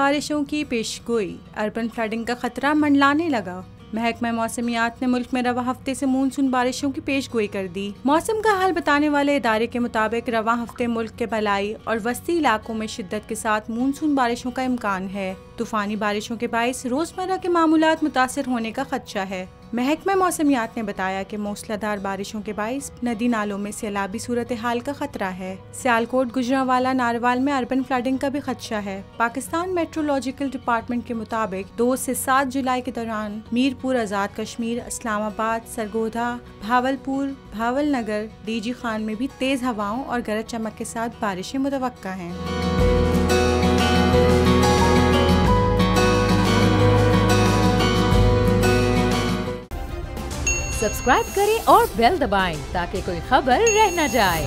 बारिशों की पेशगोई, urban flooding का खतरा मंडलाने लगा। महकमा मौसमियात ने मुल्क में रवा हफ्ते से मानसून बारिशों की पेशगोई कर दी। मौसम का हाल बताने वाले इदारे के मुताबिक रवा हफ्ते मुल्क के भलाई और वस्ती इलाकों में शिद्दत के साथ मानसून बारिशों का इम्कान है। तूफानी बारिशों के बाइस रोजमर्रा के मामूलात मुतासिर होने का खदशा है। महकमा मौसमियात ने बताया कि मूसलाधार बारिशों के बाइस नदी नालों में सैलाबी सूरत हाल का खतरा है। सियालकोट, गुजरांवाला, नारवाल में अर्बन फ्लडिंग का भी खदशा है। पाकिस्तान मेट्रोलॉजिकल डिपार्टमेंट के मुताबिक 2 से 7 जुलाई के दौरान मीरपुर, आज़ाद कश्मीर, इस्लामाबाद, सरगोधा, भावलपुर, भावलनगर, डीजी खान में भी तेज हवाओं और गरज चमक के साथ बारिशें मुतवक्का हैं। सब्सक्राइब करें और बेल दबाएं ताकि कोई खबर रह न जाए।